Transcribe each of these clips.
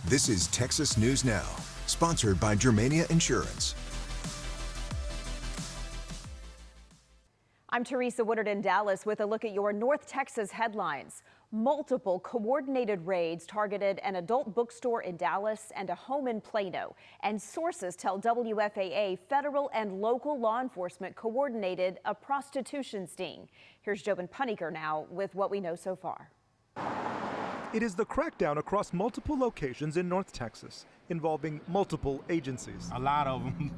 This is Texas News Now, sponsored by Germania Insurance. I'm Teresa Woodard in Dallas with a look at your North Texas headlines. Multiple coordinated raids targeted an adult bookstore in Dallas and a home in Plano. And sources tell WFAA federal and local law enforcement coordinated a prostitution sting. Here's Jobin Puniker now with what we know so far. It is the crackdown across multiple locations in North Texas, involving multiple agencies. A lot of them.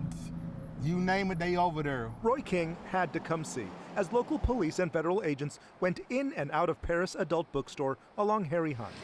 You name it, they over there. Roy King had to come see, as local police and federal agents went in and out of Paris Adult Bookstore along Harry Hines.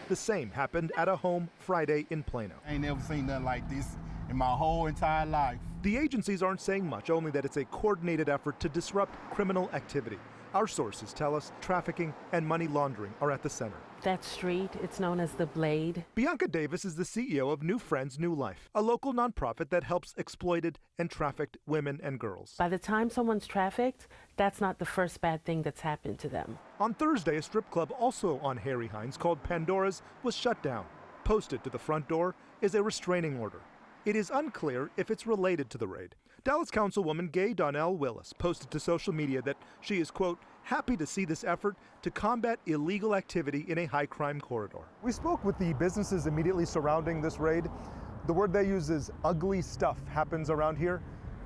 The same happened at a home Friday in Plano. I ain't never seen nothing like this in my whole entire life. The agencies aren't saying much, only that it's a coordinated effort to disrupt criminal activity. Our sources tell us trafficking and money laundering are at the center. That street, it's known as the Blade. Bianca Davis is the CEO of New Friends, New Life, a local nonprofit that helps exploited and trafficked women and girls. By the time someone's trafficked, that's not the first bad thing that's happened to them. On Thursday, a strip club also on Harry Hines called Pandora's was shut down. Posted to the front door is a restraining order. It is unclear if it's related to the raid. Dallas Councilwoman Gay Donnell Willis posted to social media that she is, quote, happy to see this effort to combat illegal activity in a high-crime corridor. We spoke with the businesses immediately surrounding this raid. The word they use is ugly stuff happens around here,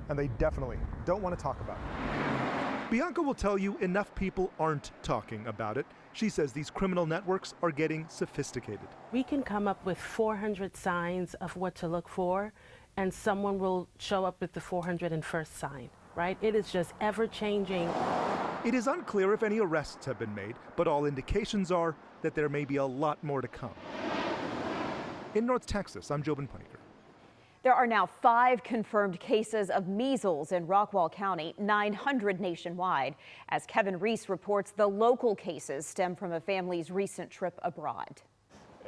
and they definitely don't want to talk about it. Bianca will tell you enough people aren't talking about it. She says these criminal networks are getting sophisticated. We can come up with 400 signs of what to look for, and someone will show up with the 401st sign, right? It is just ever-changing. It is unclear if any arrests have been made, but all indications are that there may be a lot more to come. In North Texas, I'm Jobin Puniker. There are now 5 confirmed cases of measles in Rockwall County, 900 nationwide. As Kevin Reese reports, the local cases stem from a family's recent trip abroad.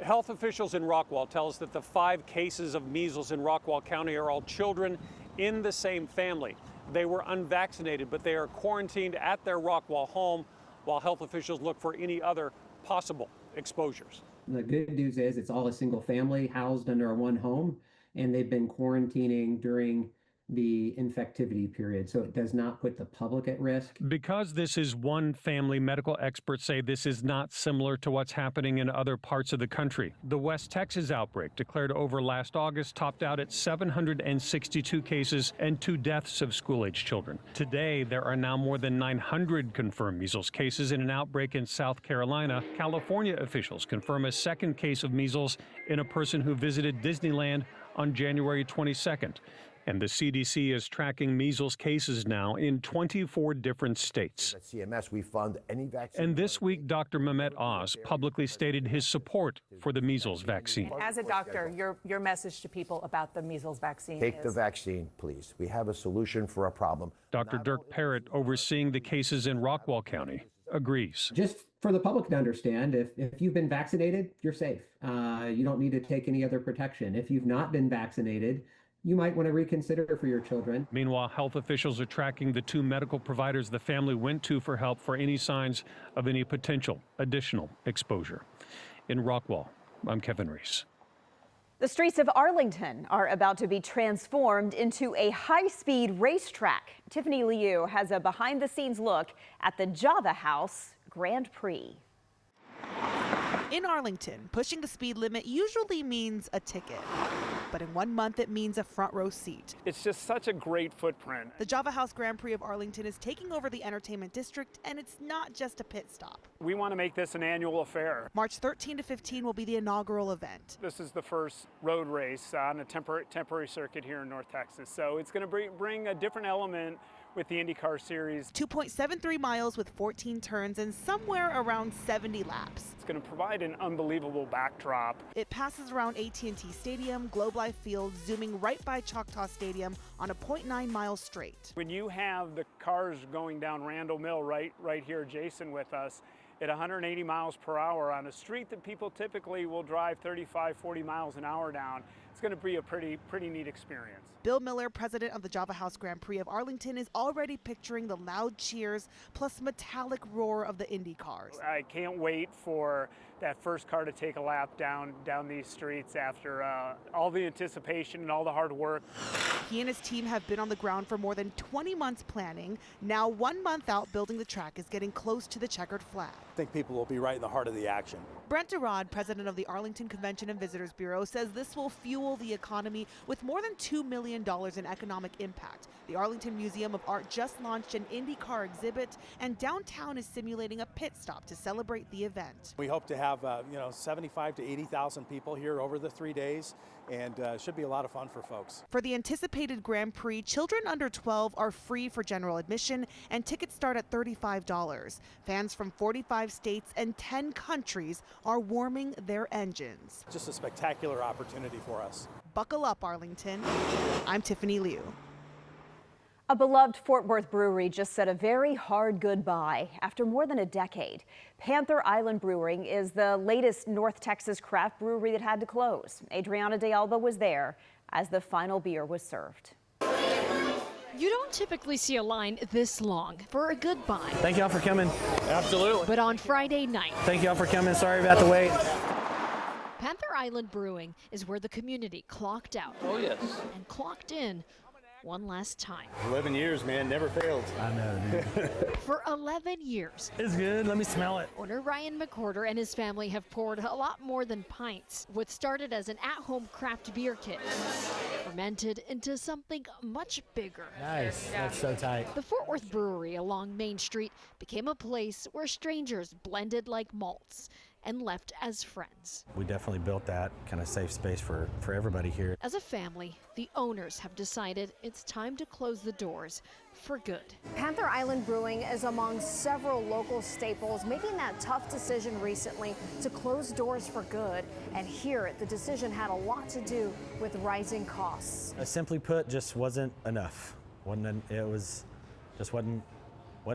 Health officials in Rockwall tell us that the 5 cases of measles in Rockwall County are all children in the same family. They were unvaccinated, but they are quarantined at their Rockwall home while health officials look for any other possible exposures. The good news is it's all a single family housed under one home, and they've been quarantining during the infectivity period, so it does not put the public at risk. Because this is one family, medical experts say this is not similar to what's happening in other parts of the country. The West Texas outbreak, declared over last August, topped out at 762 cases and 2 deaths of school-age children. Today, there are now more than 900 confirmed measles cases in an outbreak in South Carolina. California officials confirm a second case of measles in a person who visited Disneyland on January 22nd. And the CDC is tracking measles cases now in 24 different states. At CMS, we fund any vaccine. And this week, Dr. Mehmet Oz publicly stated his support for the measles vaccine. As a doctor, your message to people about the measles vaccine Take the vaccine, please. We have a solution for a problem. Dr. Dirk Parrott, overseeing the cases in Rockwall County, agrees. Just for the public to understand, if you've been vaccinated, you're safe. You don't need to take any other protection. If you've not been vaccinated, you might want to reconsider for your children. Meanwhile, health officials are tracking the 2 medical providers the family went to for help for any signs of any potential additional exposure. In Rockwall, I'm Kevin Reese. The streets of Arlington are about to be transformed into a high-speed racetrack. Tiffany Liu has a behind-the-scenes look at the Java House Grand Prix. In Arlington, pushing the speed limit usually means a ticket. But in 1 month, it means a front row seat. It's just such a great footprint. The Java House Grand Prix of Arlington is taking over the entertainment district, and it's not just a pit stop. We want to make this an annual affair. March 13 to 15 will be the inaugural event. This is the first road race on a temporary circuit here in North Texas. So it's going to bring a different element with the IndyCar series. 2.73 miles with 14 turns and somewhere around 70 laps. It's going to provide an unbelievable backdrop. It passes around AT&T Stadium, Globe Life Field, zooming right by Choctaw Stadium on a 0.9 mile straight. When you have the cars going down Randall Mill right here, Jason, with us, at 180 miles per hour on a street that people typically will drive 35, 40 miles an hour down, it's going to be a pretty neat experience. Bill Miller, president of the Java House Grand Prix of Arlington, is already picturing the loud cheers plus metallic roar of the Indy cars. I can't wait for that first car to take a lap down these streets after all the anticipation and all the hard work. He and his team have been on the ground for more than 20 months planning. Now 1 month out, building the track is getting close to the checkered flag. I think people will be right in the heart of the action. Brent Durod, president of the Arlington Convention and Visitors Bureau, says this will fuel the economy with more than $2 million in economic impact. The Arlington Museum of Art just launched an IndyCar exhibit, and downtown is simulating a pit stop to celebrate the event. We hope to have 75 to 80,000 people here over the 3 days, and should be a lot of fun for folks. For the anticipated Grand Prix, children under 12 are free for general admission, and tickets start at $35. Fans from 45 states and 10 countries are warming their engines. Just a spectacular opportunity for us. Buckle up, Arlington. I'm Tiffany Liu. A beloved Fort Worth brewery just said a very hard goodbye after more than a decade. Panther Island Brewing is the latest North Texas craft brewery that had to close. Adriana de Alba was there as the final beer was served. You don't typically see a line this long for a goodbye. Thank y'all for coming. Absolutely. But on Friday night, thank y'all for coming. Sorry about the wait. Panther Island Brewing is where the community clocked out. Oh, yes. And clocked in one last time. 11 years, man, never failed. I know, dude. For 11 years. It's good. Let me smell it. Owner Ryan McCorder and his family have poured a lot more than pints. What started as an at-home craft beer kit fermented into something much bigger. Nice. That's so tight. The Fort Worth Brewery along Main Street became a place where strangers blended like malts and left as friends. We definitely built that kind of safe space for everybody here. As a family, the owners have decided it's time to close the doors for good. Panther Island Brewing is among several local staples making that tough decision recently to close doors for good. And here, the decision had a lot to do with rising costs. Simply put, just wasn't enough. Wasn't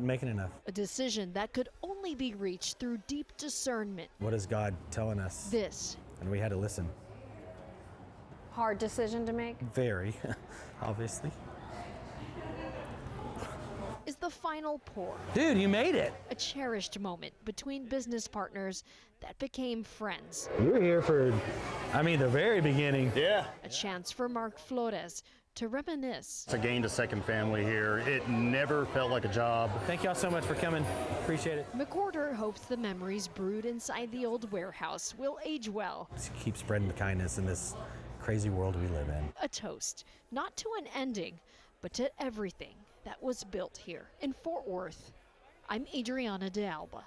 making enough. A decision that could only be reached through deep discernment. What is God telling us? This. And we had to listen. Hard decision to make? Very, obviously. Is the final pour. Dude, you made it. A cherished moment between business partners that became friends. You were here for, the very beginning. Yeah. A chance for Mark Flores to reminisce. I gained a second family here. It never felt like a job. Thank y'all so much for coming. Appreciate it. McCorder hopes the memories brewed inside the old warehouse will age well. Just keep spreading the kindness in this crazy world we live in. A toast, not to an ending, but to everything that was built here in Fort Worth. I'm Adriana de Alba.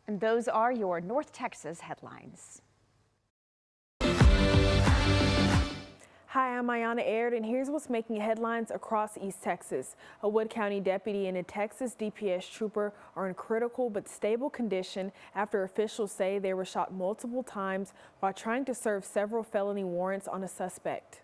And those are your North Texas headlines. Hi, I'm Ayana Aird, and here's what's making headlines across East Texas. A Wood County deputy and a Texas DPS trooper are in critical but stable condition after officials say they were shot multiple times while trying to serve several felony warrants on a suspect.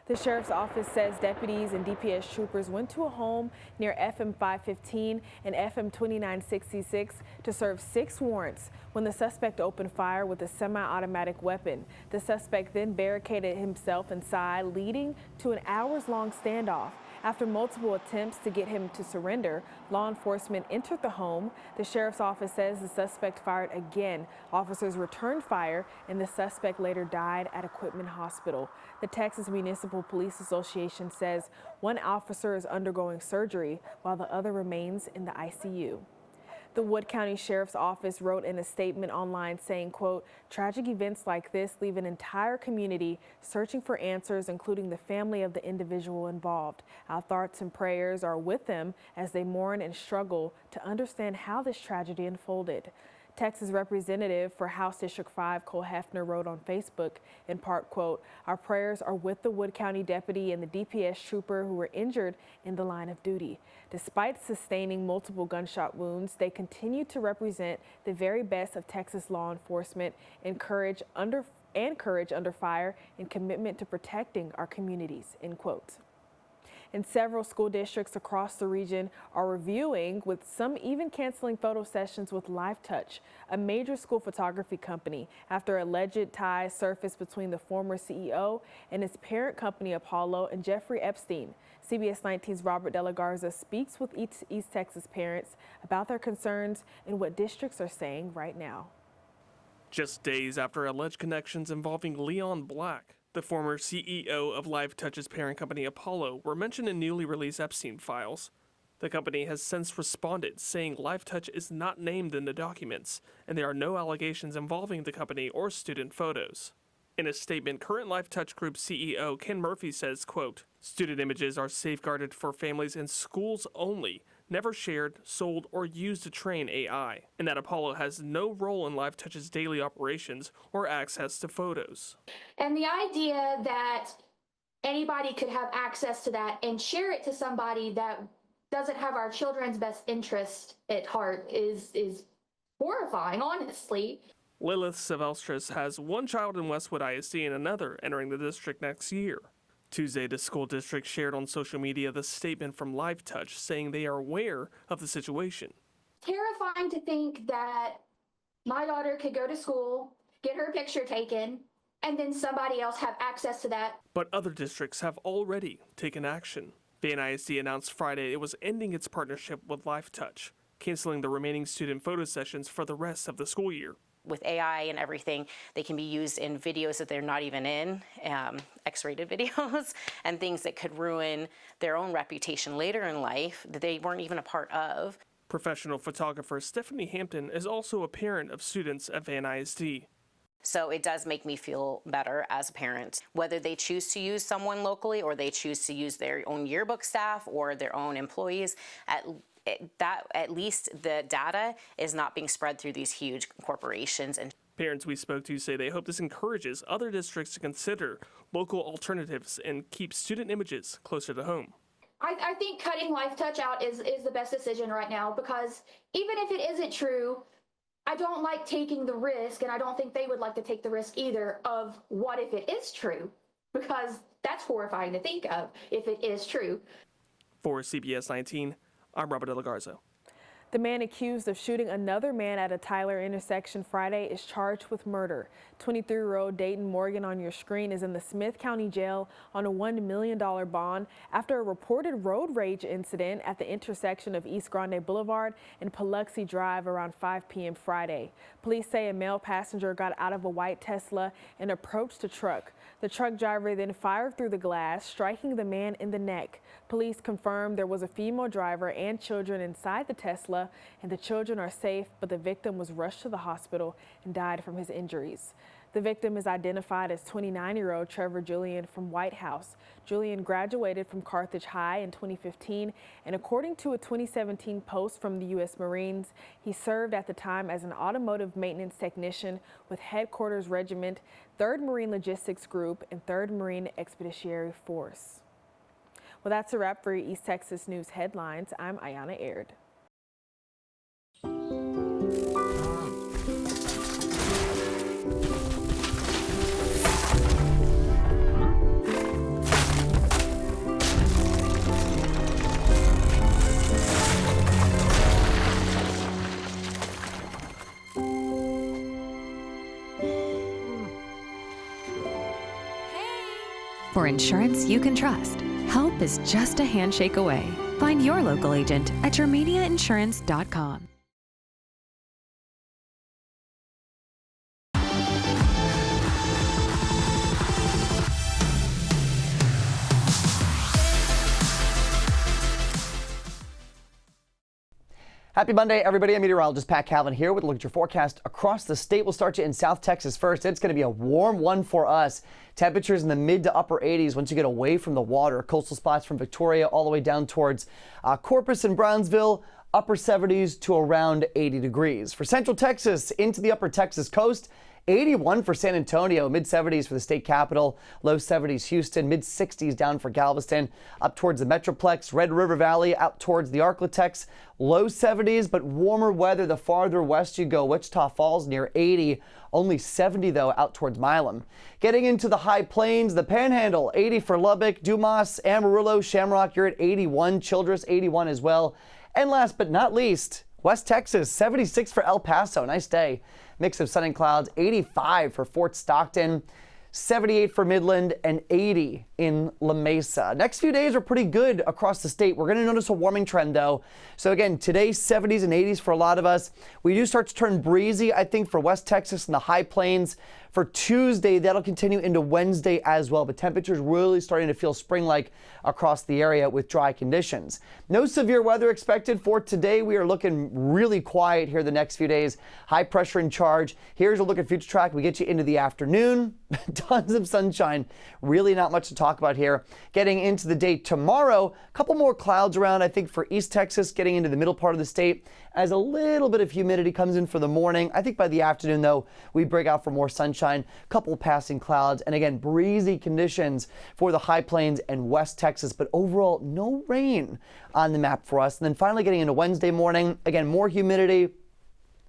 The sheriff's office says deputies and DPS troopers went to a home near FM 515 and FM 2966 to serve 6 warrants when the suspect opened fire with a semi-automatic weapon. The suspect then barricaded himself inside, leading to an hours-long standoff. After multiple attempts to get him to surrender, law enforcement entered the home. The sheriff's office says the suspect fired again. Officers returned fire, and the suspect later died at Equipment Hospital. The Texas Municipal Police Association says one officer is undergoing surgery while the other remains in the ICU. The Wood County Sheriff's Office wrote in a statement online saying, quote, "Tragic events like this leave an entire community searching for answers, including the family of the individual involved. Our thoughts and prayers are with them as they mourn and struggle to understand how this tragedy unfolded." Texas Representative for House District 5, Cole Hefner, wrote on Facebook, in part, quote, "Our prayers are with the Wood County deputy and the DPS trooper who were injured in the line of duty. Despite sustaining multiple gunshot wounds, they continue to represent the very best of Texas law enforcement and courage under fire and commitment to protecting our communities," end quote. And several school districts across the region are reviewing, with some even canceling photo sessions with LiveTouch, a major school photography company, after alleged ties surfaced between the former CEO and his parent company Apollo and Jeffrey Epstein. CBS 19's Robert De La Garza speaks with East Texas parents about their concerns and what districts are saying right now. Just days after alleged connections involving Leon Black, the former CEO of LiveTouch's parent company Apollo, were mentioned in newly released Epstein files. The company has since responded, saying LiveTouch is not named in the documents, and there are no allegations involving the company or student photos. In a statement, current LiveTouch Group CEO Ken Murphy says, quote, "Student images are safeguarded for families and schools only, never shared, sold, or used to train AI, and that Apollo has no role in LiveTouch's daily operations or access to photos." And the idea that anybody could have access to that and share it to somebody that doesn't have our children's best interest at heart is horrifying, honestly. Lilith Silvestris has one child in Westwood ISD and another entering the district next year. Tuesday, the school district shared on social media the statement from LiveTouch saying they are aware of the situation. Terrifying to think that my daughter could go to school, get her picture taken, and then somebody else have access to that. But other districts have already taken action. Van ISD announced Friday it was ending its partnership with LiveTouch, canceling the remaining student photo sessions for the rest of the school year. With AI and everything, they can be used in videos that they're not even in, X-rated videos, and things that could ruin their own reputation later in life that they weren't even a part of. Professional photographer Stephanie Hampton is also a parent of students at Van ISD. So it does make me feel better as a parent, whether they choose to use someone locally or they choose to use their own yearbook staff or their own employees. At least the data is not being spread through these huge corporations. And parents we spoke to say they hope this encourages other districts to consider local alternatives and keep student images closer to home. I think cutting LiveTouch out is the best decision right now, because even if it isn't true, I don't like taking the risk, and I don't think they would like to take the risk either, of what if it is true, because that's horrifying to think of if it is true. For CBS 19, I'm Robert De La Garza. The man accused of shooting another man at a Tyler intersection Friday is charged with murder. 23-year-old Dayton Morgan on your screen is in the Smith County Jail on a $1 million bond after a reported road rage incident at the intersection of East Grande Boulevard and Paluxy Drive around 5 p.m. Friday. Police say a male passenger got out of a white Tesla and approached a truck. The truck driver then fired through the glass, striking the man in the neck. Police confirmed there was a female driver and children inside the Tesla, and the children are safe, but the victim was rushed to the hospital and died from his injuries. The victim is identified as 29-year-old Trevor Julian from White House. Julian graduated from Carthage High in 2015, and according to a 2017 post from the U.S. Marines, he served at the time as an automotive maintenance technician with Headquarters Regiment, 3rd Marine Logistics Group, and 3rd Marine Expeditionary Force. Well, that's a wrap for your East Texas News headlines. I'm Ayana Aird. For insurance you can trust, help is just a handshake away. Find your local agent at germaniainsurance.com. Happy Monday, everybody. I'm meteorologist Pat Calvin here with a look at your forecast across the state. We'll start you in South Texas first. It's going to be a warm one for us. Temperatures in the mid to upper 80s once you get away from the water. Coastal spots from Victoria all the way down towards Corpus and Brownsville. Upper 70s to around 80 degrees. For Central Texas into the upper Texas coast, 81 for San Antonio, mid-70s for the state capital, low 70s Houston, mid-60s down for Galveston, up towards the Metroplex, Red River Valley, out towards the Arklatex, low 70s, but warmer weather the farther west you go. Wichita Falls near 80, only 70 though out towards Milam. Getting into the high plains, the Panhandle, 80 for Lubbock, Dumas, Amarillo, Shamrock, you're at 81, Childress 81 as well. And last but not least, West Texas, 76 for El Paso, nice day. Mix of sun and clouds, 85 for Fort Stockton, 78 for Midland, and 80 in La Mesa. Next few days are pretty good across the state. We're going to notice a warming trend, though. So again, today, 70s and 80s for a lot of us. We do start to turn breezy, I think, for West Texas and the high plains. For Tuesday, that'll continue into Wednesday as well, but temperatures really starting to feel spring-like across the area with dry conditions. No severe weather expected for today. We are looking really quiet here the next few days. High pressure in charge. Here's a look at future track. We get you into the afternoon. Tons of sunshine. Really not much to talk about here. Getting into the day tomorrow, a couple more clouds around, I think, for East Texas, getting into the middle part of the state as a little bit of humidity comes in for the morning. I think by the afternoon, though, we break out for more sunshine, couple passing clouds, and again, breezy conditions for the high plains and West Texas, but overall, no rain on the map for us. And then finally getting into Wednesday morning, again, more humidity.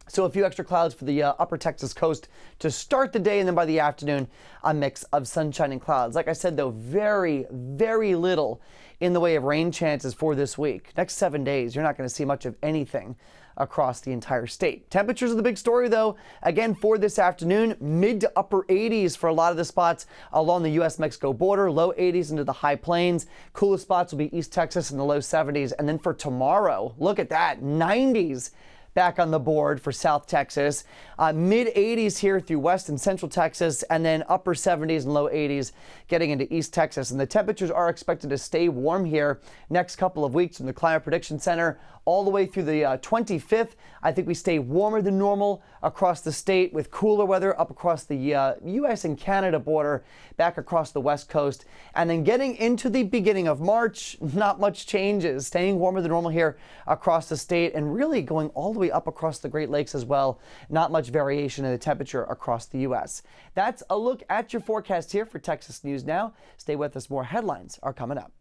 So a few extra clouds for the upper Texas coast to start the day, and then by the afternoon, a mix of sunshine and clouds. Like I said, though, very, very little in the way of rain chances for this week. Next 7 days, you're not going to see much of anything across the entire state. Temperatures are the big story, though. Again, for this afternoon, mid to upper 80s for a lot of the spots along the U.S.-Mexico border, low 80s into the high plains. Coolest spots will be East Texas in the low 70s. And then for tomorrow, look at that, 90s. Back on the board for South Texas, mid 80s here through West and Central Texas, and then upper 70s and low 80s getting into East Texas. And the temperatures are expected to stay warm here next couple of weeks from the Climate Prediction Center all the way through the 25th. I think we stay warmer than normal across the state with cooler weather up across the U.S. and Canada border, back across the West Coast. And then getting into the beginning of March, not much changes. Staying warmer than normal here across the state and really going all the way up across the Great Lakes as well. Not much variation in the temperature across the U.S. That's a look at your forecast here for Texas News Now. Stay with us. More headlines are coming up.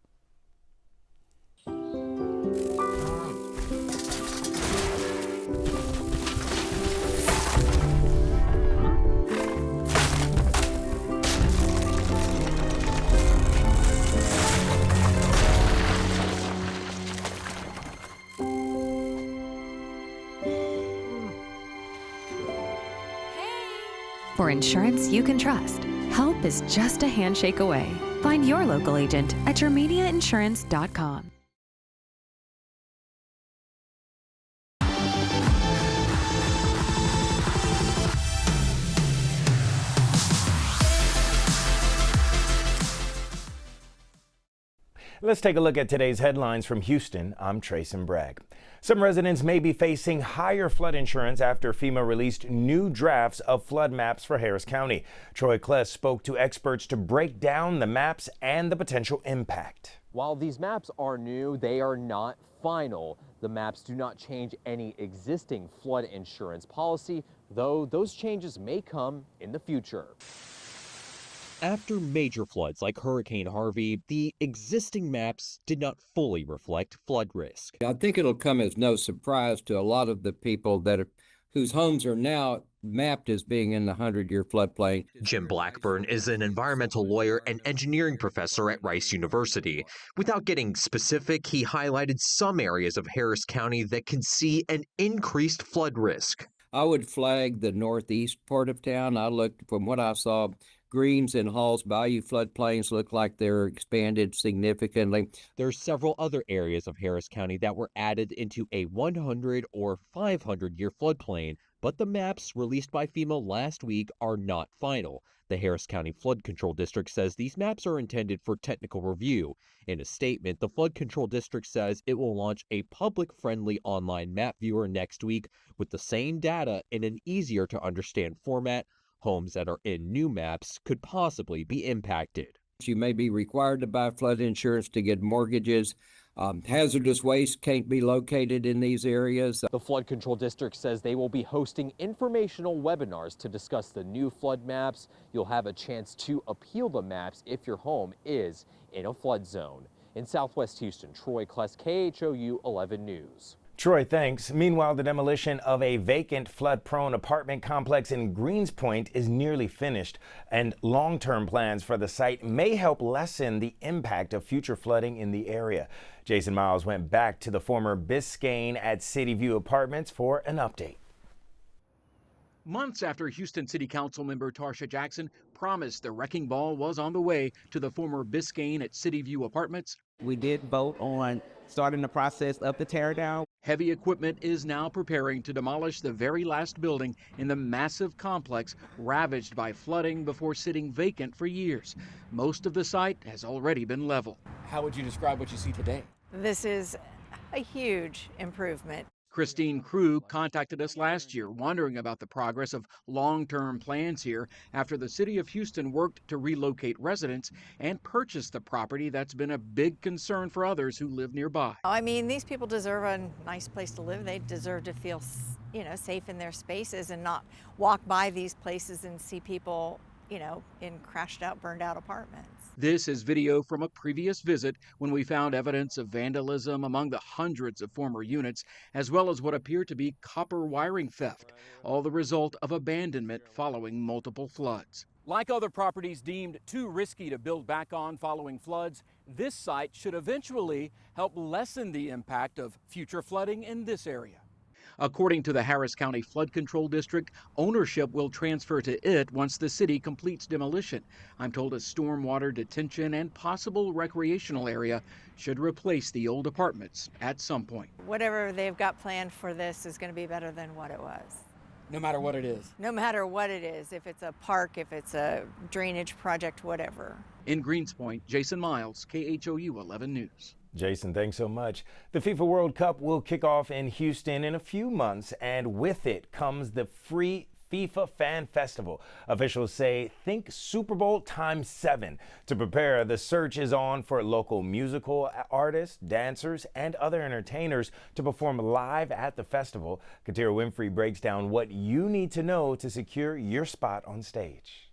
For insurance you can trust, help is just a handshake away. Find your local agent at yourmediainsurance.com. Let's take a look at today's headlines from Houston. I'm Trayson Bragg. Some residents may be facing higher flood insurance after FEMA released new drafts of flood maps for Harris County. Troy Kless spoke to experts to break down the maps and the potential impact. While these maps are new, they are not final. The maps do not change any existing flood insurance policy, though those changes may come in the future. After major floods like Hurricane Harvey, the existing maps did not fully reflect flood risk. I think it'll come as no surprise to a lot of the people whose homes are now mapped as being in the 100-year floodplain. Jim Blackburn is an environmental lawyer and engineering professor at Rice University. Without getting specific, he highlighted some areas of Harris County that can see an increased flood risk. I would flag the northeast part of town. I looked, from what I saw, Greens and Halls Bayou floodplains look like they're expanded significantly. There are several other areas of Harris County that were added into a 100 or 500-year floodplain, but the maps released by FEMA last week are not final. The Harris County Flood Control District says these maps are intended for technical review. In a statement, the Flood Control District says it will launch a public-friendly online map viewer next week with the same data in an easier-to-understand format. Homes that are in new maps could possibly be impacted. You may be required to buy flood insurance to get mortgages Hazardous waste can't be located in these areas. The Flood Control District says they will be hosting informational webinars to discuss the new flood maps. You'll have a chance to appeal the maps if your home is in a flood zone. In Southwest Houston, Troy Kless, KHOU 11 News. Troy, thanks. Meanwhile, the demolition of a vacant flood-prone apartment complex in Greenspoint is nearly finished, and long-term plans for the site may help lessen the impact of future flooding in the area. Jason Miles went back to the former Biscayne at City View Apartments for an update. Months after Houston City Council member Tarsha Jackson promised the wrecking ball was on the way to the former Biscayne at City View Apartments, we did vote on starting the process of the tear down. heavy equipment is now preparing to demolish the very last building in the massive complex ravaged by flooding before sitting vacant for years. Most of the site has already been leveled. How would you describe what you see today? This is a huge improvement. Christine Krug contacted us last year wondering about the progress of long-term plans here after the city of Houston worked to relocate residents and purchase the property that's been a big concern for others who live nearby. I mean, these people deserve a nice place to live. They deserve to feel, safe in their spaces and not walk by these places and see people, in crashed out, burned out apartments. This is video from a previous visit when we found evidence of vandalism among the hundreds of former units, as well as what appeared to be copper wiring theft, all the result of abandonment following multiple floods. Like other properties deemed too risky to build back on following floods, this site should eventually help lessen the impact of future flooding in this area. According to the Harris County Flood Control District, ownership will transfer to it once the city completes demolition. I'm told a stormwater detention and possible recreational area should replace the old apartments at some point. Whatever they've got planned for this is going to be better than what it was. No matter what it is. No matter what it is, if it's a park, if it's a drainage project, whatever. In Greenspoint, Jason Miles, KHOU 11 News. Jason, thanks so much. The FIFA World Cup will kick off in Houston in a few months, and with it comes the free FIFA Fan Festival. Officials say think Super Bowl ×7. To prepare, the search is on for local musical artists, dancers, and other entertainers to perform live at the festival. Katira Winfrey breaks down what you need to know to secure your spot on stage.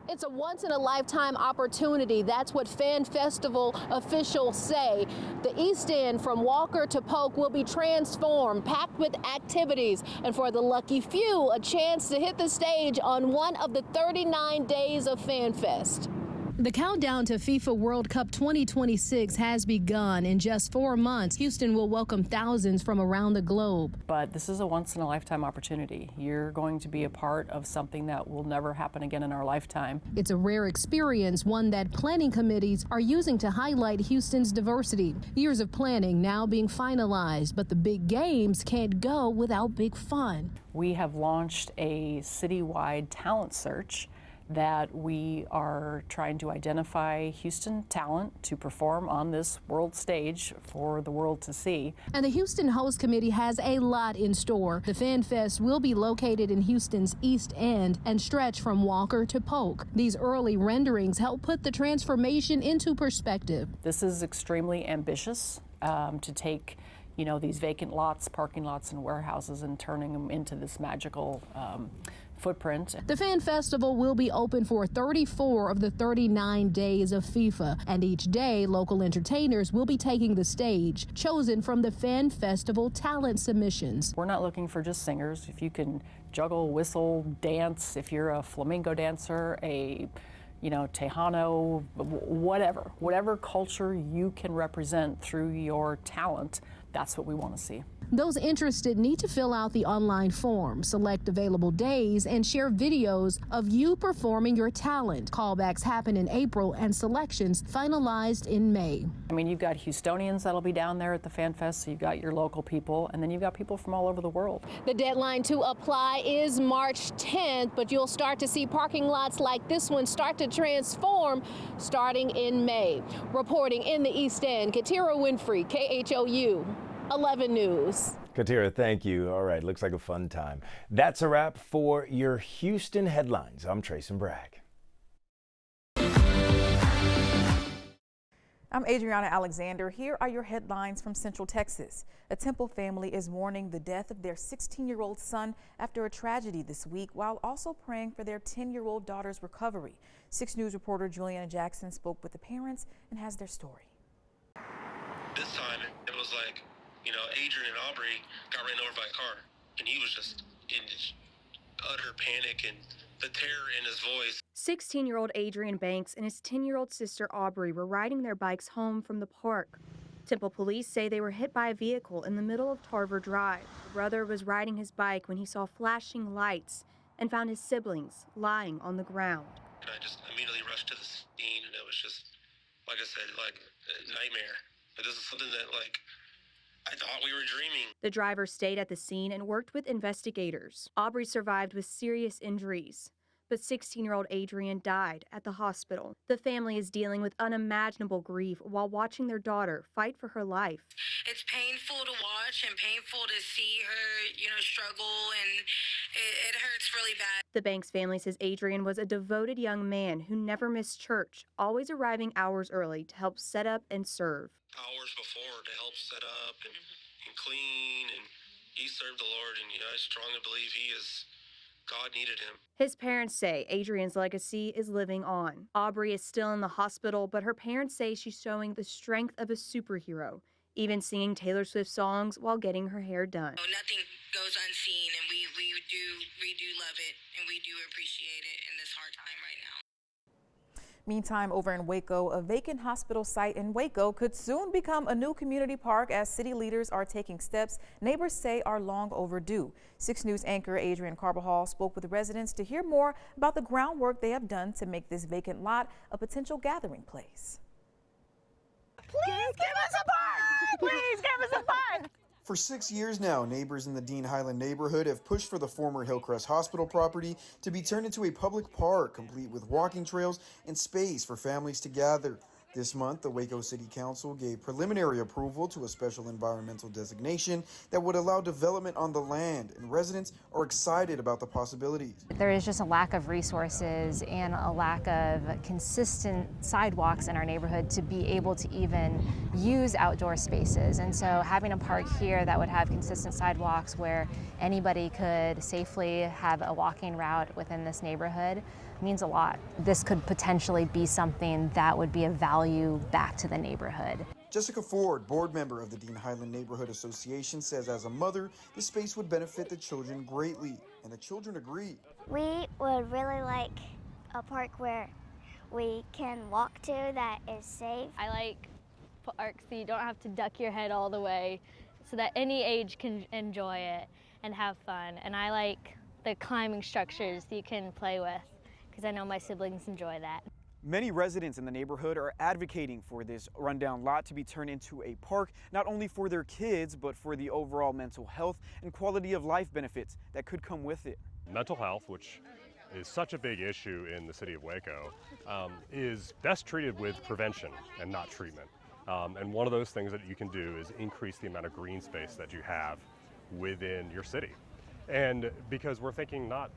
It's a once-in-a-lifetime opportunity. That's what Fan Festival officials say. The East End from Walker to Polk will be transformed, packed with activities, and for the lucky few, a chance to hit the stage on one of the 39 days of Fan Fest. The countdown to FIFA World Cup 2026 has begun. In just 4 months, Houston will welcome thousands from around the globe. But this is a once-in-a-lifetime opportunity. You're going to be a part of something that will never happen again in our lifetime. It's a rare experience, one that planning committees are using to highlight Houston's diversity. Years of planning now being finalized, but the big games can't go without big fun. We have launched a citywide talent search that we are trying to identify Houston talent to perform on this world stage for the world to see. And the Houston Host Committee has a lot in store. The Fan Fest will be located in Houston's East End and stretch from Walker to Polk. These early renderings help put the transformation into perspective. This is extremely ambitious to take these vacant lots, parking lots, and warehouses and turning them into this magical footprint. The Fan Festival will be open for 34 of the 39 days of FIFA, and each day local entertainers will be taking the stage, chosen from the Fan Festival talent submissions. We're not looking for just singers. If you can juggle, whistle, dance, if you're a flamenco dancer, a Tejano, whatever culture you can represent through your talent, that's what we want to see. Those interested need to fill out the online form, select available days, and share videos of you performing your talent. Callbacks happen in April and selections finalized in May. I mean, you've got Houstonians that'll be down there at the Fan Fest, so you've got your local people, and then you've got people from all over the world. The deadline to apply is March 10th, but you'll start to see parking lots like this one start to transform starting in May. Reporting in the East End, Katira Winfrey, KHOU 11 News. Katira, thank you. All right, looks like a fun time. That's a wrap for your Houston headlines. I'm Trace and Bragg. I'm Adriana Alexander. Here are your headlines from Central Texas. A Temple family is mourning the death of their 16-year-old son after a tragedy this week, while also praying for their 10-year-old daughter's recovery. 6 News reporter Juliana Jackson spoke with the parents and has their story. This time it was like, Adrian and Aubrey got ran over by a car, and he was just in utter panic and the terror in his voice. 16-year-old Adrian Banks and his 10-year-old sister Aubrey were riding their bikes home from the park. Temple police say they were hit by a vehicle in the middle of Tarver Drive. The brother was riding his bike when he saw flashing lights and found his siblings lying on the ground. And I just immediately rushed to the scene, and it was just, like I said, like a nightmare. But this is something that, I thought we were dreaming. The driver stayed at the scene and worked with investigators. Aubrey survived with serious injuries, but 16-year-old Adrian died at the hospital. The family is dealing with unimaginable grief while watching their daughter fight for her life. It's painful to watch and painful to see her, struggle, and it hurts really bad. The Banks family says Adrian was a devoted young man who never missed church, always arriving hours early to help set up and serve. Hours before to help set up and clean, and he served the Lord, and I strongly believe God needed him. His parents say Adrian's legacy is living on. Aubrey is still in the hospital, but her parents say she's showing the strength of a superhero, even singing Taylor Swift songs while getting her hair done. Nothing goes unseen, and we do love it, and we do appreciate it in this hard time right now. Meantime, over in Waco, a vacant hospital site in Waco could soon become a new community park as city leaders are taking steps neighbors say are long overdue. 6 News anchor Adrian Carbajal spoke with residents to hear more about the groundwork they have done to make this vacant lot a potential gathering place. Please give us a park! Please give us a park! For 6 years now, neighbors in the Dean Highland neighborhood have pushed for the former Hillcrest Hospital property to be turned into a public park, complete with walking trails and space for families to gather. This month, the Waco City Council gave preliminary approval to a special environmental designation that would allow development on the land, and residents are excited about the possibilities. There is just a lack of resources and a lack of consistent sidewalks in our neighborhood to be able to even use outdoor spaces. And so having a park here that would have consistent sidewalks where anybody could safely have a walking route within this neighborhood means a lot. This could potentially be something that would be of value back to the neighborhood. Jessica Ford, board member of the Dean Highland Neighborhood Association, says as a mother, the space would benefit the children greatly, and the children agree. We would really like a park where we can walk to that is safe. I like parks so you don't have to duck your head all the way, so that any age can enjoy it and have fun. And I like the climbing structures you can play with, because I know my siblings enjoy that. Many residents in the neighborhood are advocating for this rundown lot to be turned into a park, not only for their kids, but for the overall mental health and quality of life benefits that could come with it. Mental health, which is such a big issue in the city of Waco, is best treated with prevention and not treatment. And one of those things that you can do is increase the amount of green space that you have within your city. And because we're thinking not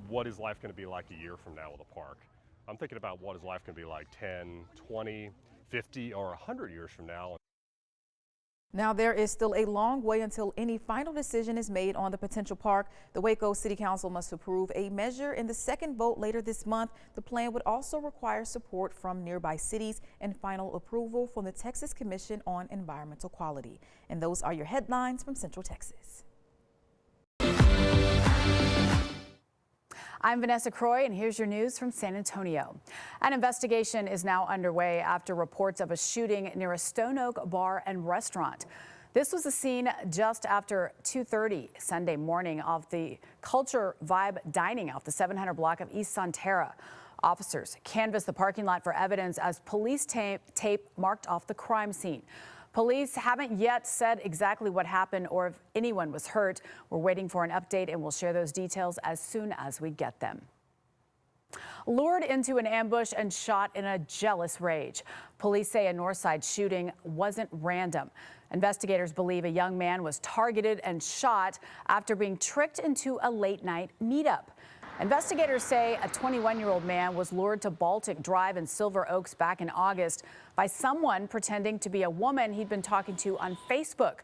what is life going to be like a year from now with a park. I'm thinking about what is life going to be like 10, 20, 50, or 100 years from now. Now, there is still a long way until any final decision is made on the potential park. The Waco City Council must approve a measure in the second vote later this month. The plan would also require support from nearby cities and final approval from the Texas Commission on Environmental Quality. And those are your headlines from Central Texas. I'm Vanessa Croy, and here's your news from San Antonio. An investigation is now underway after reports of a shooting near a Stone Oak bar and restaurant. This was the scene just after 2:30 Sunday morning of the Culture Vibe dining off the 700 block of East Sonterra. Officers canvassed the parking lot for evidence as police tape marked off the crime scene. Police haven't yet said exactly what happened or if anyone was hurt. We're waiting for an update, and we'll share those details as soon as we get them. Lured into an ambush and shot in a jealous rage. Police say a Northside shooting wasn't random. Investigators believe a young man was targeted and shot after being tricked into a late-night meetup. Investigators say a 21-year-old man was lured to Baltic Drive in Silver Oaks back in August by someone pretending to be a woman he'd been talking to on Facebook.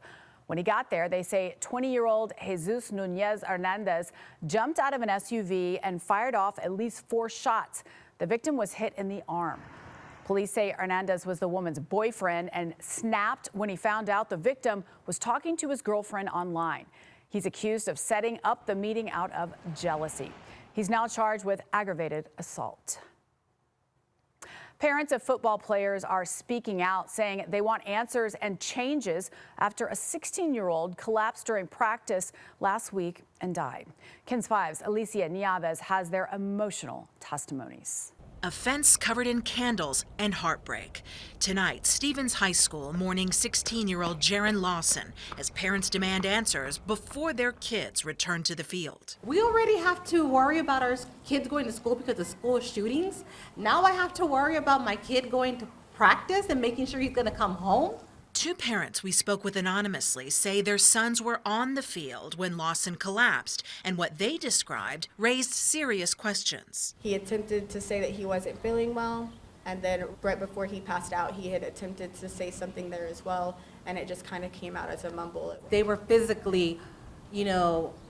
When he got there, they say 20-year-old Jesus Nunez Hernandez jumped out of an SUV and fired off at least 4 shots. The victim was hit in the arm. Police say Hernandez was the woman's boyfriend and snapped when he found out the victim was talking to his girlfriend online. He's accused of setting up the meeting out of jealousy. He's now charged with aggravated assault. Parents of football players are speaking out, saying they want answers and changes after a 16-year-old collapsed during practice last week and died. KENS 5's Alicia Nieves has their emotional testimonies. A fence covered in candles and heartbreak. Tonight, Stevens High School mourning 16-year-old Jaron Lawson as parents demand answers before their kids return to the field. We already have to worry about our kids going to school because of school shootings. Now I have to worry about my kid going to practice and making sure he's going to come home. 2 parents we spoke with anonymously say their sons were on the field when Lawson collapsed, and what they described raised serious questions. He attempted to say that he wasn't feeling well, and then right before he passed out, he had attempted to say something there as well, and it just kind of came out as a mumble. They were physically,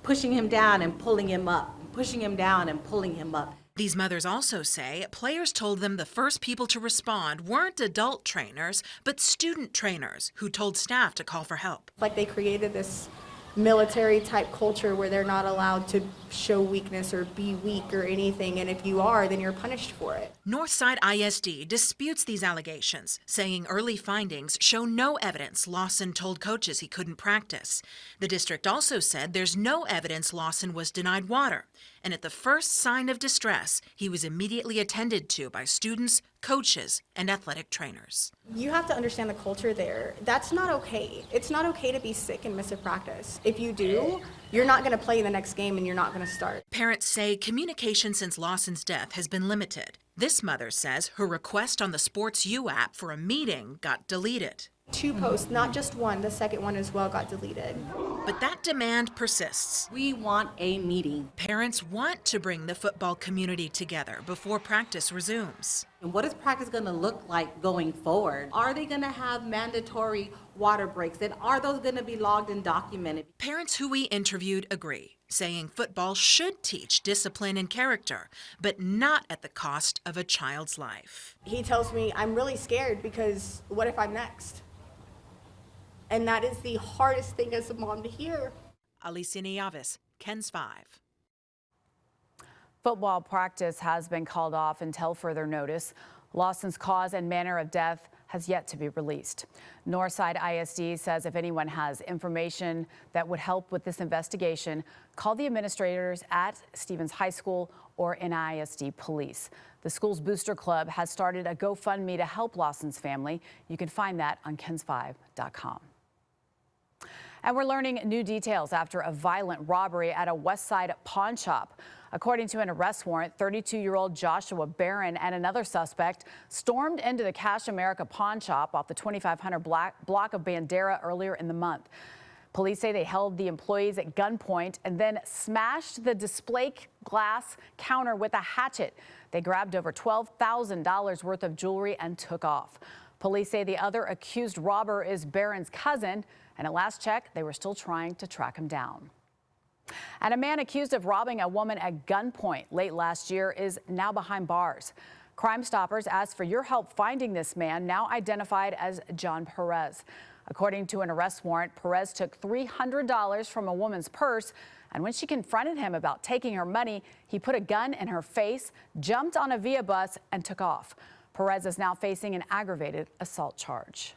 pushing him down and pulling him up, pushing him down and pulling him up. These mothers also say players told them the first people to respond weren't adult trainers, but student trainers who told staff to call for help. Like they created this military type culture where they're not allowed to show weakness or be weak or anything, and if you are, then you're punished for it. Northside ISD disputes these allegations, saying early findings show no evidence Lawson told coaches he couldn't practice. The district also said there's no evidence Lawson was denied water, and at the first sign of distress, he was immediately attended to by students, coaches, and athletic trainers. You have to understand the culture there. That's not okay. It's not okay to be sick and miss a practice. If you do, you're not going to play the next game and you're not going to start. Parents say communication since Lawson's death has been limited. This mother says her request on the Sports U app for a meeting got deleted. 2 posts, not just one, the second one as well got deleted. But that demand persists. We want a meeting. Parents want to bring the football community together before practice resumes. And what is practice going to look like going forward? Are they going to have mandatory water breaks? And are those going to be logged and documented? Parents who we interviewed agree, saying football should teach discipline and character, but not at the cost of a child's life. He tells me, I'm really scared because what if I'm next? And that is the hardest thing as a mom to hear. Alicia Nieves, KENS 5. Football practice has been called off until further notice. Lawson's cause and manner of death has yet to be released. Northside ISD says if anyone has information that would help with this investigation, call the administrators at Stevens High School or NISD Police. The school's Booster Club has started a GoFundMe to help Lawson's family. You can find that on KENS5.com. And we're learning new details after a violent robbery at a West Side pawn shop. According to an arrest warrant, 32-year-old Joshua Barron and another suspect stormed into the Cash America pawn shop off the 2500 block of Bandera earlier in the month. Police say they held the employees at gunpoint and then smashed the display glass counter with a hatchet. They grabbed over $12,000 worth of jewelry and took off. Police say the other accused robber is Barron's cousin, and at last check, they were still trying to track him down. And a man accused of robbing a woman at gunpoint late last year is now behind bars. Crime Stoppers asked for your help finding this man, now identified as John Perez. According to an arrest warrant, Perez took $300 from a woman's purse, and when she confronted him about taking her money, he put a gun in her face, jumped on a Via bus, and took off. Perez is now facing an aggravated assault charge.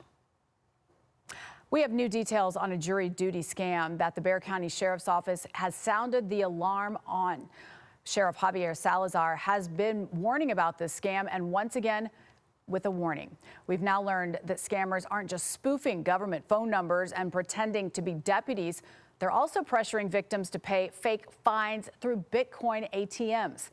We have new details on a jury duty scam that the Bexar County Sheriff's Office has sounded the alarm on. Sheriff Javier Salazar has been warning about this scam, and once again, with a warning. We've now learned that scammers aren't just spoofing government phone numbers and pretending to be deputies. They're also pressuring victims to pay fake fines through Bitcoin ATMs.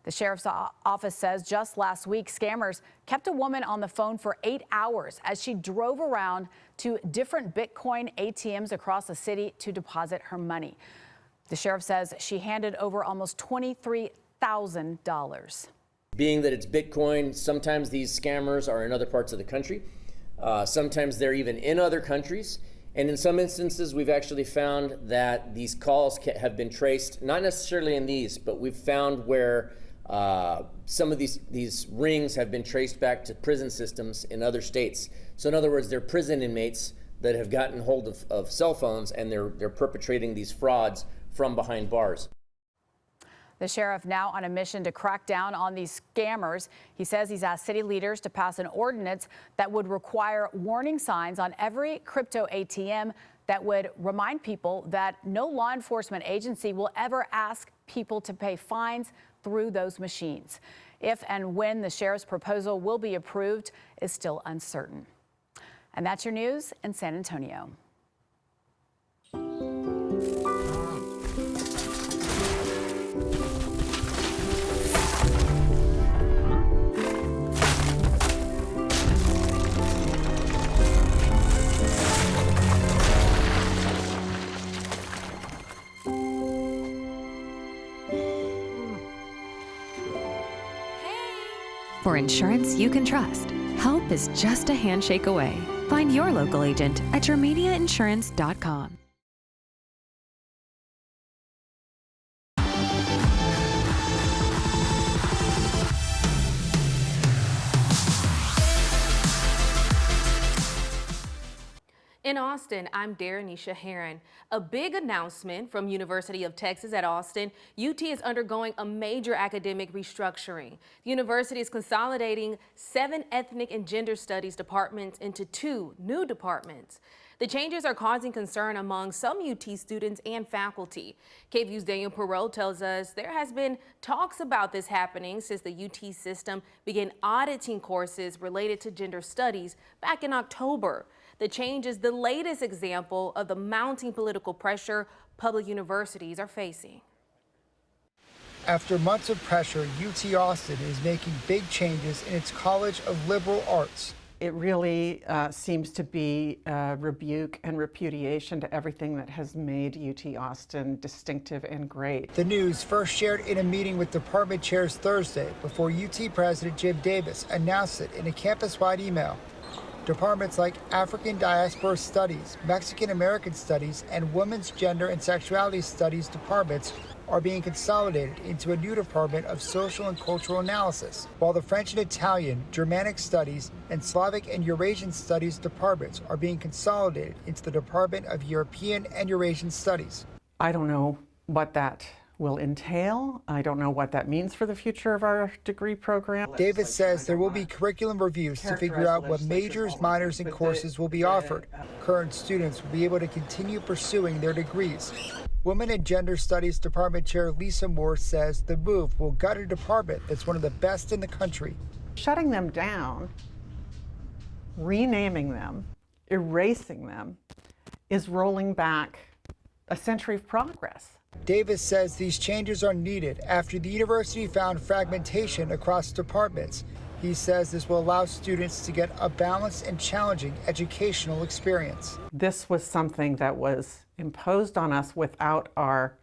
The sheriff's office says just last week, scammers kept a woman on the phone for 8 hours as she drove around to different Bitcoin ATMs across the city to deposit her money. The sheriff says she handed over almost $23,000. Being that it's Bitcoin, sometimes these scammers are in other parts of the country. Sometimes they're even in other countries. And in some instances, we've actually found that these calls have been traced, not necessarily in these, but we've found where some of these rings have been traced back to prison systems in other states. So in other words, they're prison inmates that have gotten hold of cell phones, and they're perpetrating these frauds from behind bars. The sheriff now on a mission to crack down on these scammers. He says he's asked city leaders to pass an ordinance that would require warning signs on every crypto ATM that would remind people that no law enforcement agency will ever ask people to pay fines through those machines. If and when the sheriff's proposal will be approved is still uncertain. And that's your news in San Antonio. For insurance you can trust, help is just a handshake away. Find your local agent at yourmediainsurance.com. In Austin, I'm Daranisha Heron. A big announcement from University of Texas at Austin. UT is undergoing a major academic restructuring. The university is consolidating 7 ethnic and gender studies departments into 2 new departments. The changes are causing concern among some UT students and faculty. KVUE's Daniel Perot tells us there has been talks about this happening since the UT system began auditing courses related to gender studies back in October. The change is the latest example of the mounting political pressure public universities are facing. After months of pressure, UT Austin is making big changes in its College of Liberal Arts. It really seems to be a rebuke and repudiation to everything that has made UT Austin distinctive and great. The news first shared in a meeting with department chairs Thursday before UT President Jim Davis announced it in a campus-wide email. Departments like African Diaspora Studies, Mexican American Studies, and Women's Gender and Sexuality Studies departments are being consolidated into a new Department of Social and Cultural Analysis, while the French and Italian, Germanic Studies, and Slavic and Eurasian Studies departments are being consolidated into the Department of European and Eurasian Studies. I don't know what that will entail. I don't know what that means for the future of our degree program. Davis says there will be curriculum reviews to figure out what majors, minors, and courses will be offered. Current students will be able to continue pursuing their degrees. Women and Gender Studies Department Chair Lisa Moore says the move will gut a department that's one of the best in the country. Shutting them down, renaming them, erasing them, is rolling back a century of progress. Davis says these changes are needed after the university found fragmentation across departments. He says this will allow students to get a balanced and challenging educational experience. This was something that was imposed on us without our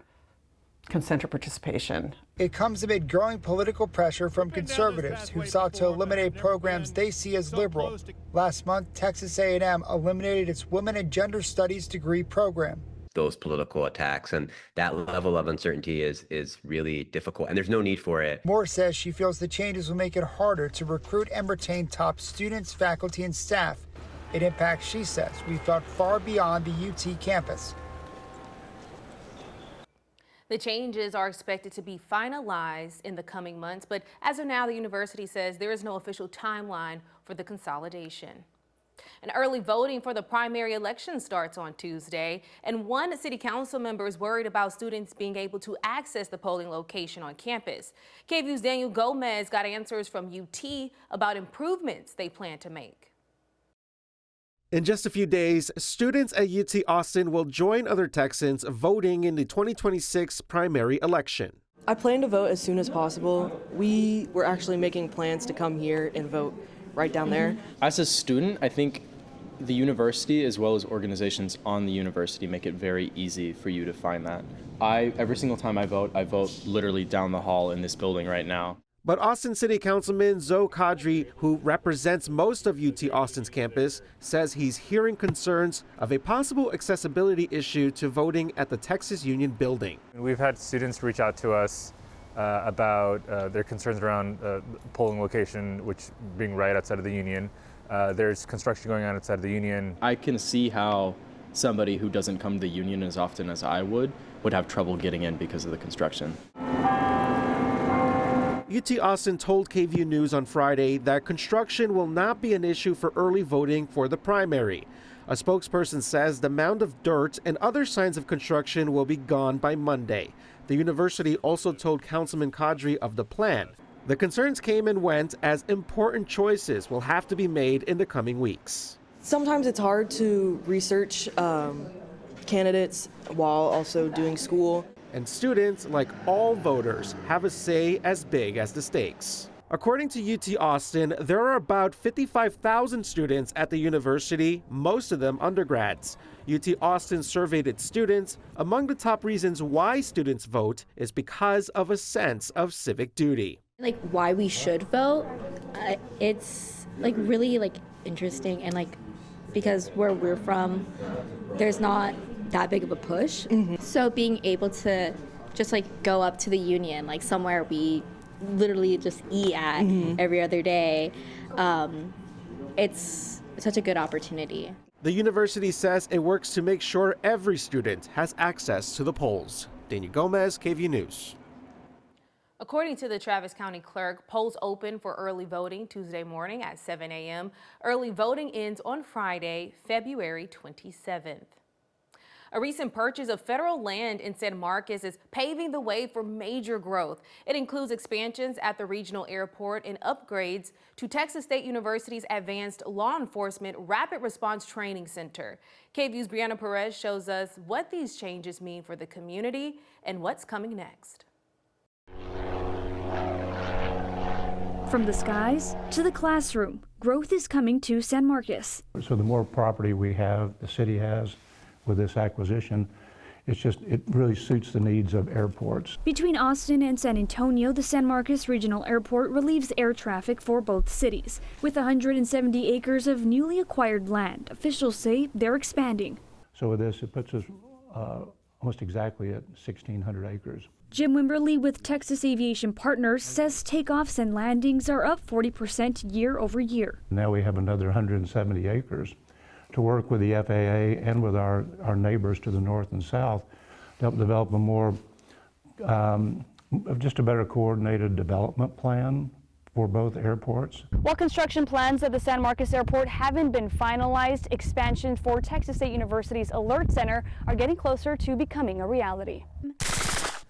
consent or participation. It comes amid growing political pressure from conservatives who sought to eliminate programs they see as liberal. Last month, Texas A&M eliminated its Women and Gender Studies degree program. Those political attacks and that level of uncertainty is really difficult, and there's no need for it. Moore says she feels the changes will make it harder to recruit and retain top students, faculty, and staff. It impacts, she says, we felt far beyond the UT campus. The changes are expected to be finalized in the coming months, but as of now, the university says there is no official timeline for the consolidation. And early voting for the primary election starts on Tuesday, and one city council member is worried about students being able to access the polling location on campus. KVUE's Daniel Gomez got answers from UT about improvements they plan to make. In just a few days, students at UT Austin will join other Texans voting in the 2026 primary election. I plan to vote as soon as possible. We were actually making plans to come here and vote right down there. As a student, I think The university, as well as organizations on the university, make it very easy for you to find that. Every single time I vote literally down the hall in this building right now. But Austin City Councilman Zoe Kadri, who represents most of UT Austin's campus, says he's hearing concerns of a possible accessibility issue to voting at the Texas Union building. We've had students reach out to us about their concerns around polling location, which being right outside of the Union. There's construction going on outside of the Union. I can see how somebody who doesn't come to the Union as often as I would have trouble getting in because of the construction. UT Austin told KVUE News on Friday that construction will not be an issue for early voting for the primary. A spokesperson says the mound of dirt and other signs of construction will be gone by Monday. The university also told Councilman Kadri of the plan. The concerns came and went as important choices will have to be made in the coming weeks. Sometimes it's hard to research candidates while also doing school. And students, like all voters, have a say as big as the stakes. According to UT Austin, there are about 55,000 students at the university, most of them undergrads. UT Austin surveyed its students. Among the top reasons why students vote is because of a sense of civic duty. Like why we should vote, it's like really like interesting, and like because where we're from, there's not that big of a push. So being able to just like go up to the Union, like somewhere we literally just eat at every other day, it's such a good opportunity. The university says it works to make sure every student has access to the polls. Daniel Gomez, KVUE News. According to the Travis County Clerk, polls open for early voting Tuesday morning at 7 a.m. Early voting ends on Friday, February 27th. A recent purchase of federal land in San Marcos is paving the way for major growth. It includes expansions at the regional airport and upgrades to Texas State University's Advanced Law Enforcement Rapid Response Training Center. KVUE's Brianna Perez shows us what these changes mean for the community and what's coming next. From the skies to the classroom, growth is coming to San Marcos. So the more property we have, the city has, with this acquisition, it really suits the needs of airports. Between Austin and San Antonio, the San Marcos Regional Airport relieves air traffic for both cities. With 170 acres of newly acquired land, officials say they're expanding. So with this, it puts us almost exactly at 1,600 acres. Jim Wimberly with Texas Aviation Partners says takeoffs and landings are up 40% year over year. Now we have another 170 acres to work with the FAA and with our neighbors to the north and south to help develop a more, just a better coordinated development plan for both airports. While construction plans at the San Marcos Airport haven't been finalized, expansions for Texas State University's Alert Center are getting closer to becoming a reality.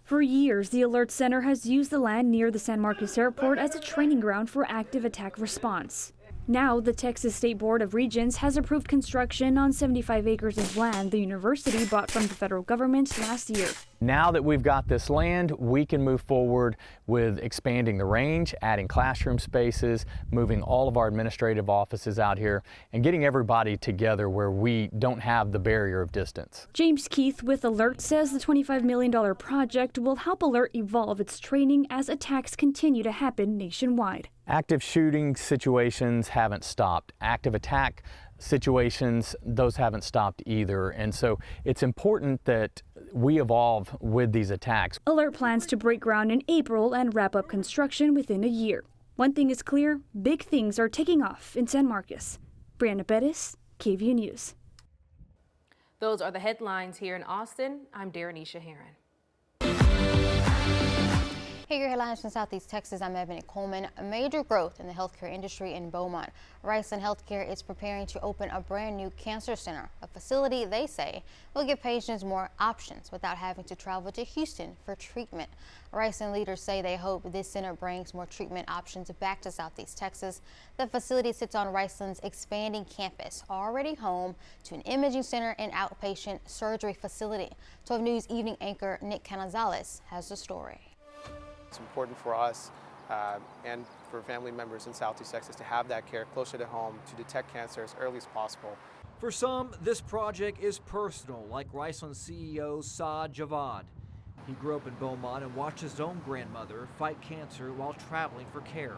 For years, the Alert Center has used the land near the San Marcos Airport as a training ground for active attack response. Now, the Texas State Board of Regents has approved construction on 75 acres of land the university bought from the federal government last year. Now that we've got this land, we can move forward with expanding the range, adding classroom spaces, moving all of our administrative offices out here, and getting everybody together where we don't have the barrier of distance. James Keith with Alert says the $25 million project will help Alert evolve its training as attacks continue to happen nationwide. Active shooting situations haven't stopped. Active attack situations, those haven't stopped either. And so it's important that we evolve with these attacks. Alert plans to break ground in April and wrap up construction within a year. One thing is clear, big things are taking off in San Marcos. Brianna Bettis, KVUE News. Those are the headlines here in Austin. I'm Darrenisha Heron. Hey, your headlines from Southeast Texas. I'm Ebony Coleman. A major growth in the healthcare industry in Beaumont. Riceland Healthcare is preparing to open a brand new cancer center, a facility they say will give patients more options without having to travel to Houston for treatment. Riceland leaders say they hope this center brings more treatment options back to Southeast Texas. The facility sits on Riceland's expanding campus, already home to an imaging center and outpatient surgery facility. 12 News evening anchor Nick Canizales has the story. It's important for us and for family members in Southeast Texas to have that care closer to home, to detect cancer as early as possible, For some, this project is personal, like Riceland CEO Saad Javad. He grew up in Beaumont and watched his own grandmother fight cancer while traveling for care.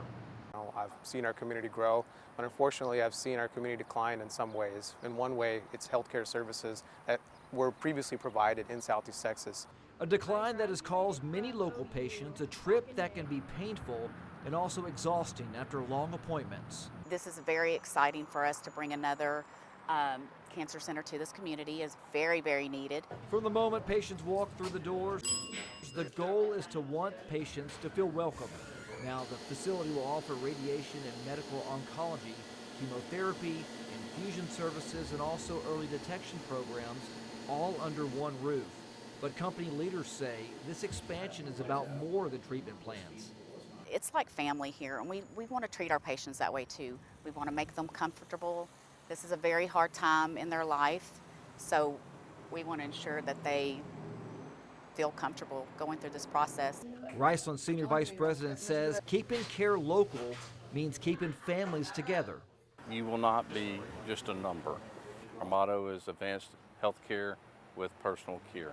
I've seen our community grow, but unfortunately I've seen our community decline in some ways. In one way, it's healthcare services that were previously provided in Southeast Texas. A decline that has caused many local patients a trip that can be painful and also exhausting after long appointments. This is very exciting for us to bring another cancer center to this community. Is very, very needed. From the moment patients walk through the doors, the goal is to want patients to feel welcome. Now the facility will offer radiation and medical oncology, chemotherapy, infusion services, and also early detection programs, all under one roof. But company leaders say this expansion is about more than treatment plans. It's like family here, and we want to treat our patients that way too. We want to make them comfortable. This is a very hard time in their life, so we want to ensure that they feel comfortable going through this process. Riceland Senior Vice President says keeping care local means keeping families together. You will not be just a number. Our motto is advanced health care with personal care.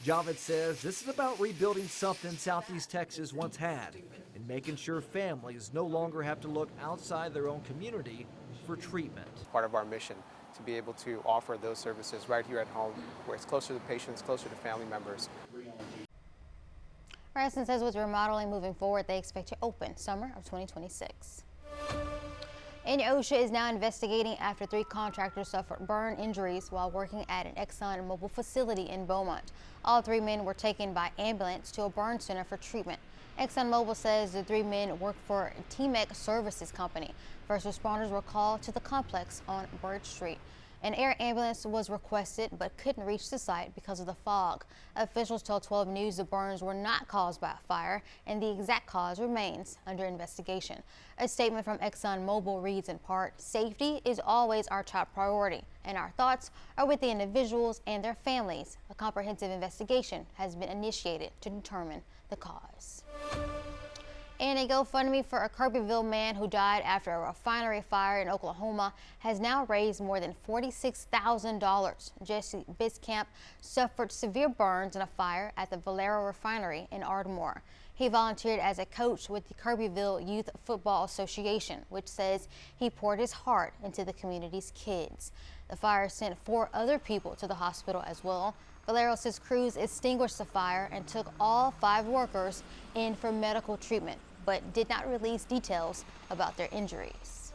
Javed says this is about rebuilding something Southeast Texas once had and making sure families no longer have to look outside their own community for treatment. Part of our mission to be able to offer those services right here at home, where it's closer to patients, closer to family members. Riceland says with remodeling moving forward, they expect to open summer of 2026. And OSHA is now investigating after 3 contractors suffered burn injuries while working at an ExxonMobil facility in Beaumont. All 3 men were taken by ambulance to a burn center for treatment. ExxonMobil says the 3 men work for T-Mec Services Company. First responders were called to the complex on Bird Street. An air ambulance was requested but couldn't reach the site because of the fog. Officials told 12 News the burns were not caused by a fire and the exact cause remains under investigation. A statement from ExxonMobil reads in part, "Safety is always our top priority and our thoughts are with the individuals and their families. A comprehensive investigation has been initiated to determine the cause." And a GoFundMe for a Kirbyville man who died after a refinery fire in Oklahoma has now raised more than $46,000. Jesse Biscamp suffered severe burns in a fire at the Valero refinery in Ardmore. He volunteered as a coach with the Kirbyville Youth Football Association, which says he poured his heart into the community's kids. The fire sent 4 other people to the hospital as well. Valero says crews extinguished the fire and took all 5 workers in for medical treatment, but did not release details about their injuries.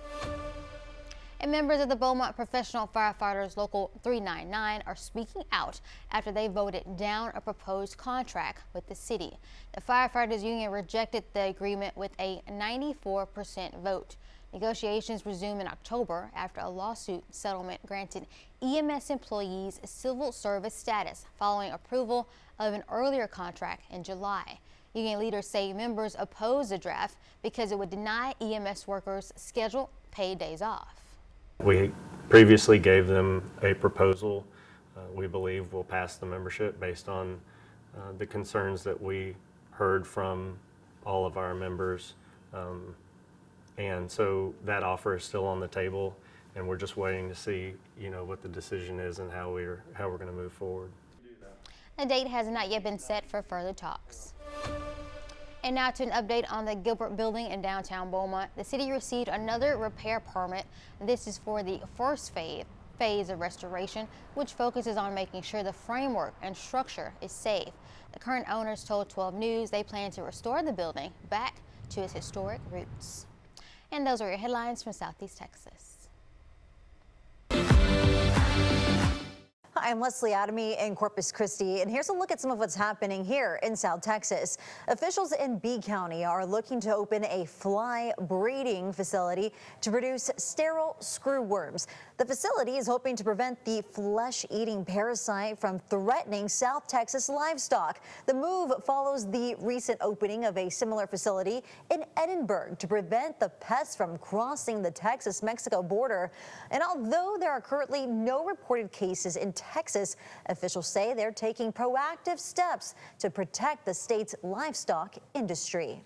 And members of the Beaumont Professional Firefighters Local 399 are speaking out after they voted down a proposed contract with the city. The firefighters union rejected the agreement with a 94% vote. Negotiations resumed in October after a lawsuit settlement granted EMS employees civil service status following approval of an earlier contract in July. Union leaders say members oppose the draft because it would deny EMS workers scheduled paid days off. We previously gave them a proposal we believe will pass the membership based on the concerns that we heard from all of our members. And so that offer is still on the table, and we're just waiting to see, what the decision is and how we're going to move forward. A date has not yet been set for further talks. And now to an update on the Gilbert Building in downtown Beaumont. The city received another repair permit. This is for the first phase of restoration, which focuses on making sure the framework and structure is safe. The current owners told 12 News they plan to restore the building back to its historic roots. And those are your headlines from Southeast Texas. Hi, I'm Leslie Adamy in Corpus Christi, and here's a look at some of what's happening here in South Texas. Officials in B County are looking to open a fly breeding facility to produce sterile screwworms. The facility is hoping to prevent the flesh-eating parasite from threatening South Texas livestock. The move follows the recent opening of a similar facility in Edinburgh to prevent the pests from crossing the Texas-Mexico border. And although there are currently no reported cases in Texas, officials say they're taking proactive steps to protect the state's livestock industry.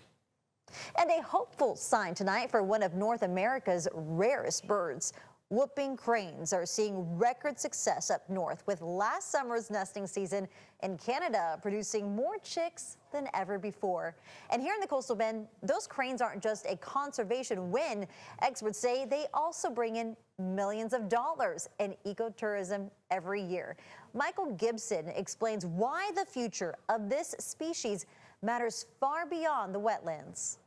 And a hopeful sign tonight for one of North America's rarest birds. Whooping cranes are seeing record success up north, with last summer's nesting season in Canada producing more chicks than ever before. And here in the coastal bend, those cranes aren't just a conservation win. Experts say they also bring in millions of dollars in ecotourism every year. Michael Gibson explains why the future of this species matters far beyond the wetlands.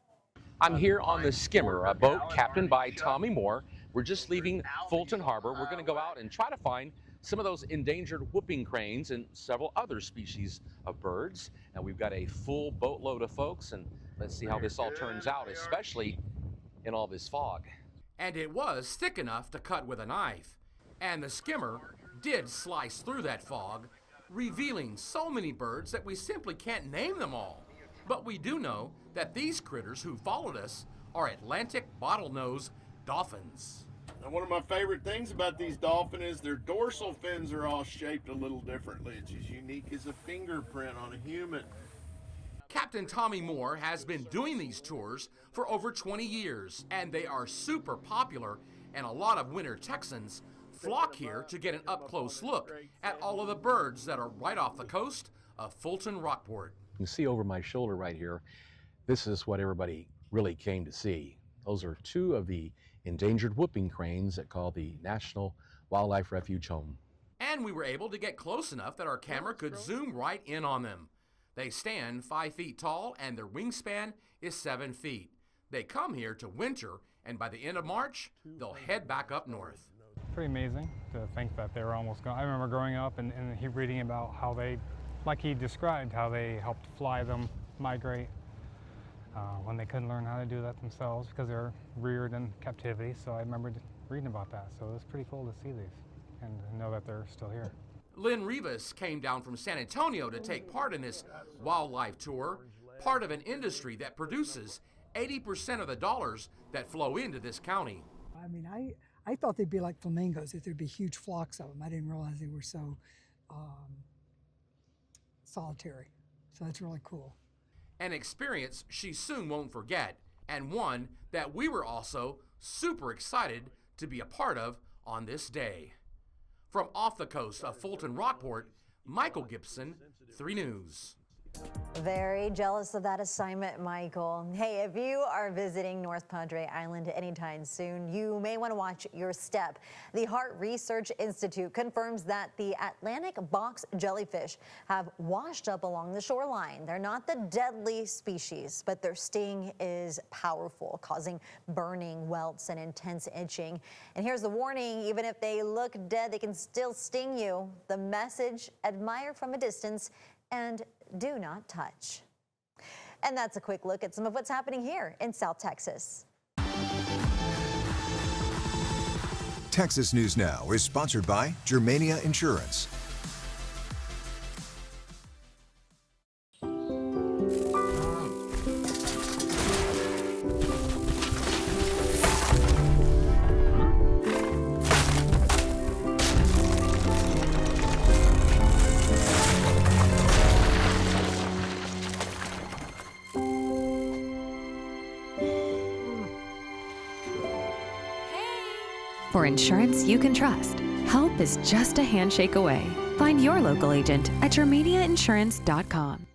I'm here on the Skimmer, a boat captained by Tommy Moore. We're just leaving Fulton Harbor. We're going to go out and try to find some of those endangered whooping cranes and several other species of birds. And we've got a full boatload of folks, and let's see how this all turns out, especially in all this fog. And it was thick enough to cut with a knife. And the Skimmer did slice through that fog, revealing so many birds that we simply can't name them all. But we do know that these critters who followed us are Atlantic bottlenose dolphins. Now, one of my favorite things about these dolphins is their dorsal fins are all shaped a little differently. It's as unique as a fingerprint on a human. Captain Tommy Moore has been doing these tours for over 20 years, and they are super popular, and a lot of winter Texans flock here to get an up-close look at all of the birds that are right off the coast of Fulton Rockport. You can see over my shoulder right here, this is what everybody really came to see. Those are two of the endangered whooping cranes that call the National Wildlife Refuge home. And we were able to get close enough that our camera could zoom right in on them. They stand 5 feet tall and their wingspan is 7 feet. They come here to winter, and by the end of March, they'll head back up north. Pretty amazing to think that they were almost gone. I remember growing up and reading about how they, like he described, how they helped fly them migrate when they couldn't learn how to do that themselves because they're reared in captivity. So I remember reading about that. So it was pretty cool to see these and know that they're still here. Lynn Rivas came down from San Antonio to take part in this wildlife tour, part of an industry that produces 80% of the dollars that flow into this county. I mean, I thought they'd be like flamingos, that there'd be huge flocks of them. I didn't realize they were so solitary. So that's really cool. An experience she soon won't forget, and one that we were also super excited to be a part of on this day. From off the coast of Fulton Rockport, Michael Gibson, 3 News. Very jealous of that assignment, Michael. Hey, if you are visiting North Padre Island anytime soon, you may want to watch your step. The Heart Research Institute confirms that the Atlantic box jellyfish have washed up along the shoreline. They're not the deadly species, but their sting is powerful, causing burning, welts, and intense itching. And here's the warning: even if they look dead, they can still sting you. The message: admire from a distance and do not touch. And that's a quick look at some of what's happening here in South Texas. Texas News Now is sponsored by Germania Insurance. For insurance you can trust, help is just a handshake away. Find your local agent at germaniainsurance.com.